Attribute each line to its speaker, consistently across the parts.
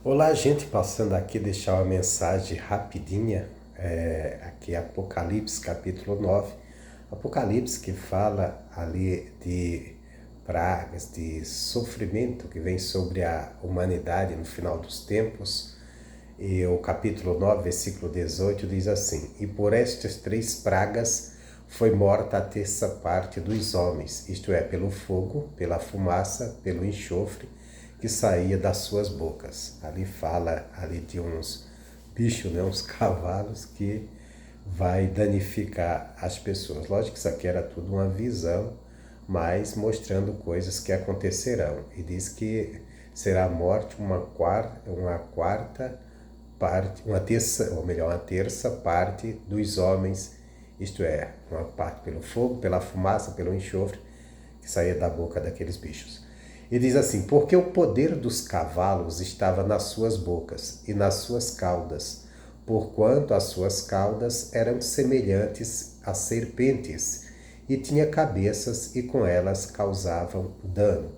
Speaker 1: Olá, gente, passando aqui deixar uma mensagem rapidinha, aqui Apocalipse capítulo 9. Apocalipse que fala ali de pragas, de sofrimento que vem sobre a humanidade no final dos tempos. E o capítulo 9, versículo 18 diz assim: E por estas três pragas foi morta a terça parte dos homens, isto é, pelo fogo, pela fumaça, pelo enxofre que saía das suas bocas. Ali fala ali de uns bichos, né, uns cavalos que vai danificar as pessoas. Lógico que isso aqui era tudo uma visão, mas mostrando coisas que acontecerão. E diz que será a morte uma quarta parte, uma terça, ou melhor, uma terça parte dos homens, isto é, uma parte pelo fogo, pela fumaça, pelo enxofre que saía da boca daqueles bichos. E diz assim: porque o poder dos cavalos estava nas suas bocas e nas suas caudas, porquanto as suas caudas eram semelhantes a serpentes, e tinha cabeças, e com elas causavam dano.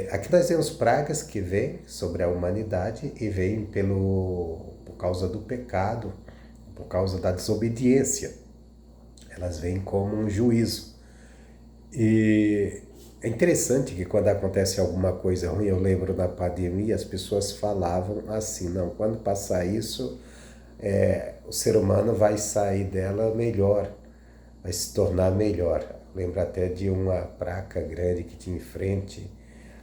Speaker 1: Aqui nós temos pragas que vêm sobre a humanidade e vêm por causa do pecado, por causa da desobediência. Elas vêm como um juízo. E é interessante que quando acontece alguma coisa ruim, eu lembro na pandemia, as pessoas falavam assim: não, quando passar isso, o ser humano vai sair dela melhor, vai se tornar melhor. Lembro até de uma placa grande que tinha em frente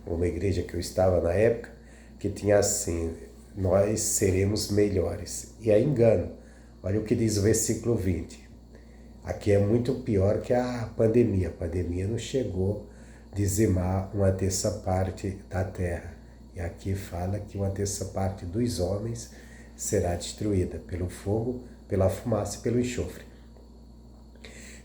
Speaker 1: a uma igreja que eu estava na época, que tinha assim: nós seremos melhores. E é engano. Olha o que diz o versículo 20. Aqui é muito pior que a pandemia. A pandemia não chegou a dizimar uma terça parte da terra. E aqui fala que uma terça parte dos homens será destruída pelo fogo, pela fumaça e pelo enxofre.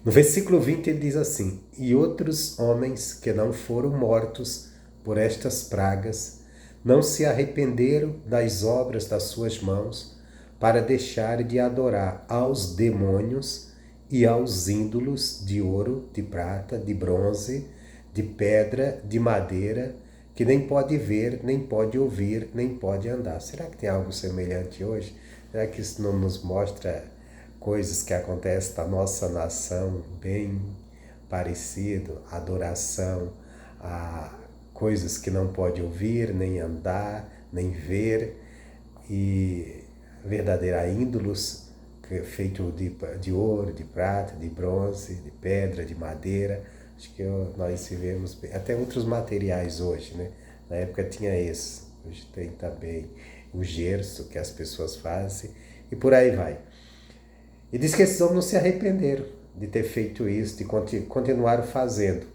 Speaker 1: No versículo 20 ele diz assim: E outros homens que não foram mortos por estas pragas não se arrependeram das obras das suas mãos para deixar de adorar aos demônios e aos ídolos de ouro, de prata, de bronze, de pedra, de madeira, que nem pode ver, nem pode ouvir, nem pode andar. Será que tem algo semelhante hoje? Será que isso não nos mostra coisas que acontecem na nossa nação bem parecido? Adoração a coisas que não pode ouvir, nem andar, nem ver, e verdadeira ídolos feito de ouro, de prata, de bronze, de pedra, de madeira. Acho que nós vivemos até outros materiais hoje, né? Na época tinha esse, hoje tem também o gesso que as pessoas fazem e por aí vai. E diz que esses homens não se arrependeram de ter feito isso, de continuar fazendo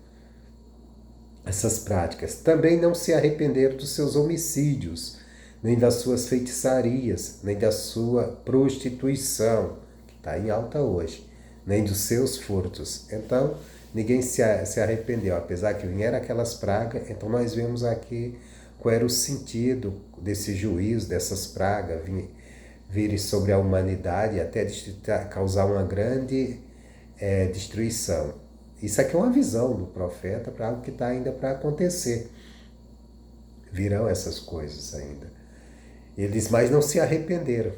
Speaker 1: essas práticas. Também não se arrependeram dos seus homicídios, nem das suas feitiçarias, nem da sua prostituição, que está em alta hoje, nem dos seus furtos. Então, ninguém se arrependeu, apesar que vieram aquelas pragas. Então, nós vemos aqui qual era o sentido desse juízo, dessas pragas virem sobre a humanidade até causar uma grande destruição. Isso aqui é uma visão do profeta para algo que está ainda para acontecer. Virão essas coisas ainda. Ele diz, mas não se arrependeram.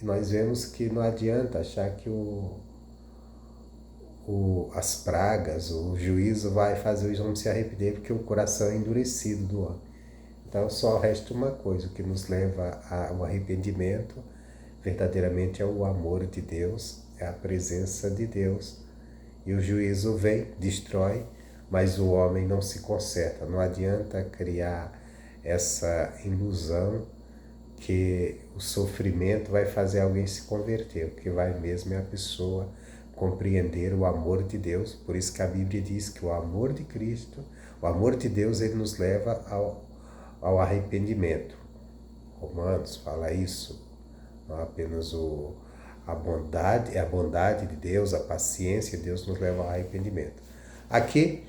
Speaker 1: E nós vemos que não adianta achar que as pragas, o juízo vai fazer os homens se arrepender, porque o coração é endurecido do homem. Então só resta uma coisa, o que nos leva ao arrependimento verdadeiramente é o amor de Deus, é a presença de Deus. E o juízo vem, destrói, mas o homem não se conserta. Não adianta criar essa ilusão que o sofrimento vai fazer alguém se converter. O que vai mesmo é a pessoa compreender o amor de Deus. Por isso que a Bíblia diz que o amor de Cristo, o amor de Deus, ele nos leva ao arrependimento. Romanos fala isso, não apenas a bondade de Deus, a paciência de Deus nos leva ao arrependimento. Aqui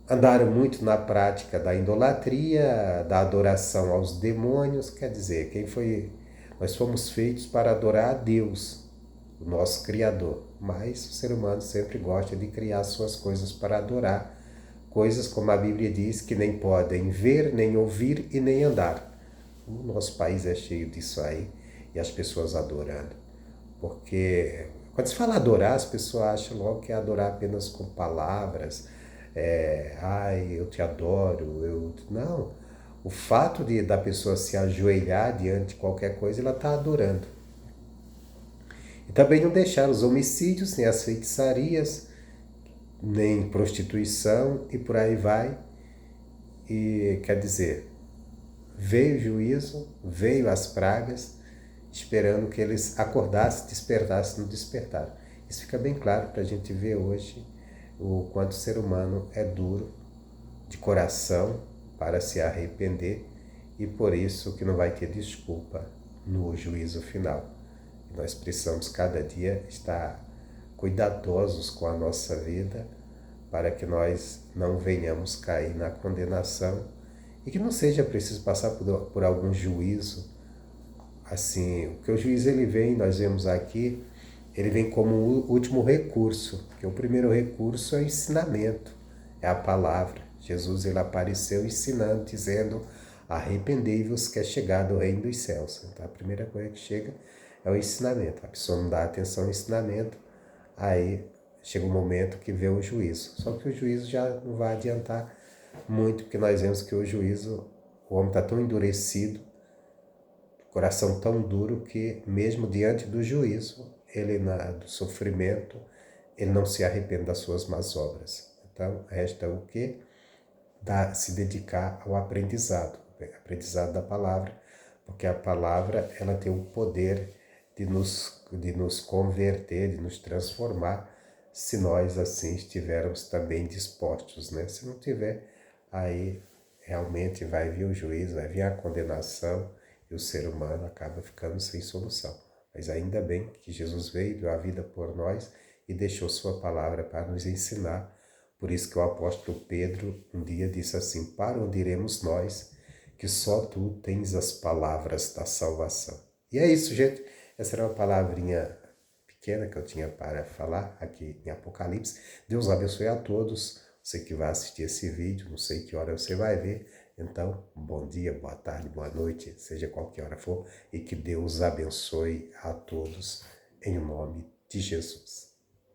Speaker 1: andaram muito na prática da idolatria, da adoração aos demônios, quer dizer, nós fomos feitos para adorar a Deus, o nosso Criador, mas o ser humano sempre gosta de criar suas coisas para adorar, coisas como a Bíblia diz que nem podem ver, nem ouvir e nem andar. O nosso país é cheio disso aí e as pessoas adorando. Porque quando se fala adorar, as pessoas acham logo que é adorar apenas com palavras. Ai, eu te adoro, Não. O fato da pessoa se ajoelhar diante de qualquer coisa, ela está adorando. E também não deixar os homicídios, nem as feitiçarias, nem prostituição e por aí vai. E quer dizer, veio o juízo, veio as pragas, esperando que eles acordassem, despertassem no despertar. Isso fica bem claro para a gente ver hoje o quanto o ser humano é duro de coração para se arrepender e por isso que não vai ter desculpa no juízo final. Nós precisamos cada dia estar cuidadosos com a nossa vida para que nós não venhamos cair na condenação e que não seja preciso passar por algum juízo. Assim, porque o juiz ele vem, nós vemos aqui, ele vem como o último recurso, porque o primeiro recurso é o ensinamento, é a palavra. Jesus ele apareceu ensinando, dizendo: arrependei-vos que é chegado o reino dos céus. Então a primeira coisa que chega é o ensinamento. A pessoa não dá atenção ao ensinamento, aí chega um momento que vê o juízo. Só que o juízo já não vai adiantar muito, porque nós vemos que o juízo, o homem está tão endurecido, coração tão duro que mesmo diante do juízo, do sofrimento, ele não se arrepende das suas más obras. Então, resta o quê? Se dedicar ao aprendizado da palavra, porque a palavra ela tem o poder de nos converter, de nos transformar, se nós assim estivermos também dispostos, né? Se não tiver, aí realmente vai vir o juízo, vai vir a condenação e o ser humano acaba ficando sem solução. Mas ainda bem que Jesus veio, deu a vida por nós e deixou sua palavra para nos ensinar. Por isso que o apóstolo Pedro um dia disse assim: para onde iremos nós, que só tu tens as palavras da salvação. E é isso, gente. Essa era uma palavrinha pequena que eu tinha para falar aqui em Apocalipse. Deus abençoe a todos. Você que vai assistir esse vídeo, não sei que hora você vai ver. Então, bom dia, boa tarde, boa noite, seja qualquer hora for, e que Deus abençoe a todos em nome de Jesus.